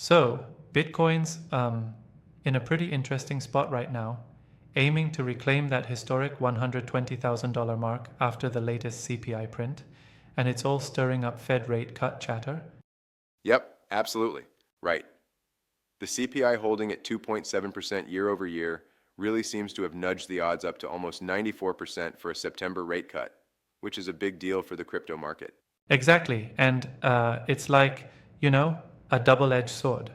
So, Bitcoin's in a pretty interesting spot right now, aiming to reclaim that historic $120,000 mark after the latest CPI print, and it's all stirring up Fed rate cut chatter. Yep, absolutely. Right. The CPI holding at 2.7% year over year really seems to have nudged the odds up to almost 94% for a September rate cut, which is a big deal for the crypto market. Exactly, and it's like, a double-edged sword.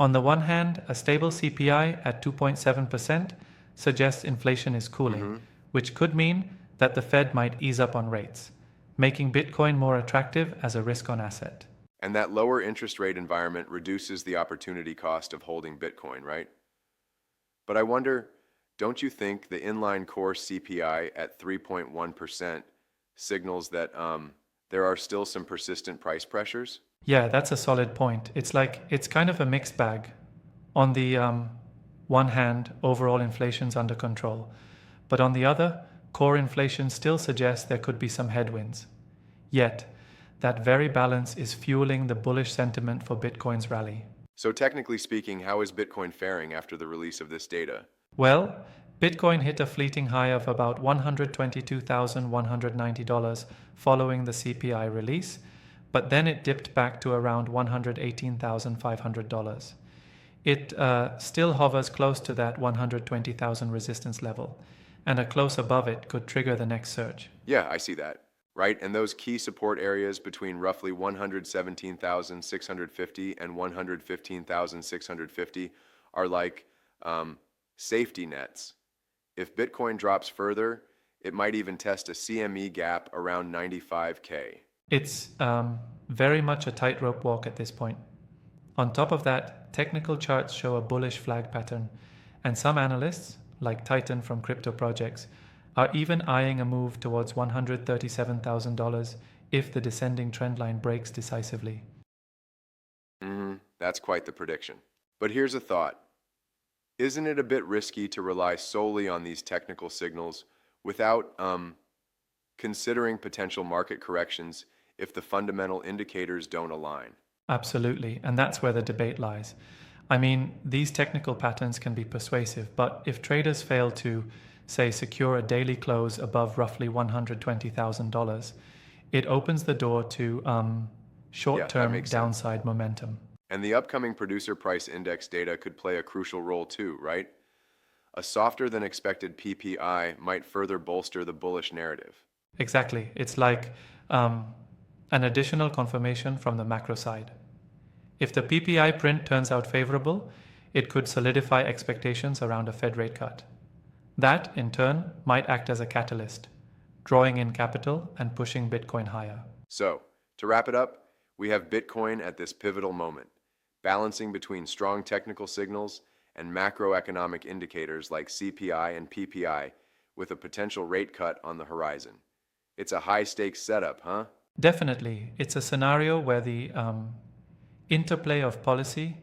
On the one hand, a stable CPI at 2.7% suggests inflation is cooling, hmm which could mean that the Fed might ease up on rates, making Bitcoin more attractive as a risk on asset. And that lower interest rate environment reduces the opportunity cost of holding Bitcoin, right? But I wonder, don't you think the inline core CPI at 3.1% signals that there are still some persistent price pressures? Yeah, that's a solid point. It's kind of a mixed bag. On the one hand, overall inflation's under control, but on the other, core inflation still suggests there could be some headwinds. Yet, that very balance is fueling the bullish sentiment for Bitcoin's rally. So technically speaking, how is Bitcoin faring after the release of this data? Well, Bitcoin hit a fleeting high of about $122,190 following the CPI release, but then it dipped back to around $118,500. It still hovers close to that 120,000 resistance level, and a close above it could trigger the next surge. Yeah, I see that. Right? And those key support areas between roughly 117,650 and 115,650 are like safety nets. If Bitcoin drops further, it might even test a CME gap around 95K. It's very much a tightrope walk at this point. On top of that, technical charts show a bullish flag pattern, and some analysts, like Titan from Crypto Projects, are even eyeing a move towards $137,000 if the descending trendline breaks decisively. That's quite the prediction. But here's a thought. Isn't it a bit risky to rely solely on these technical signals without considering potential market corrections if the fundamental indicators don't align? Absolutely, and that's where the debate lies. I mean, these technical patterns can be persuasive, but if traders fail to, say, secure a daily close above roughly $120,000, it opens the door to Yeah, short-term makes sense. downside momentum. And the upcoming producer price index data could play a crucial role too, right? A softer than expected PPI might further bolster the bullish narrative. Exactly. It's like an additional confirmation from the macro side. If the PPI print turns out favorable, it could solidify expectations around a Fed rate cut. That, in turn, might act as a catalyst, drawing in capital and pushing Bitcoin higher. So, to wrap it up, we have Bitcoin at this pivotal moment, balancing between strong technical signals and macroeconomic indicators like CPI and PPI with a potential rate cut on the horizon. It's a high stakes setup, huh? Definitely, it's a scenario where the interplay of policy,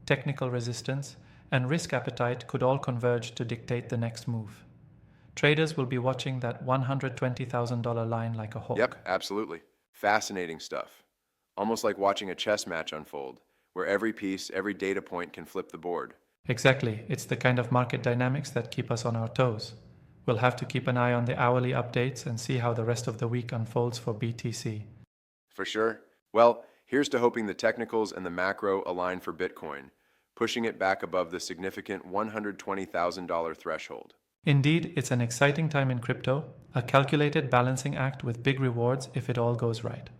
technical resistance, and risk appetite could all converge to dictate the next move. Traders will be watching that $120,000 line like a hawk. Yep, absolutely. Fascinating stuff. Almost like watching a chess match unfold, where every piece, every data point can flip the board. Exactly, it's the kind of market dynamics that keep us on our toes. We'll have to keep an eye on the hourly updates and see how the rest of the week unfolds for BTC. For sure. Well, here's to hoping the technicals and the macro align for Bitcoin, pushing it back above the significant $120,000 threshold. Indeed, it's an exciting time in crypto, a calculated balancing act with big rewards if it all goes right.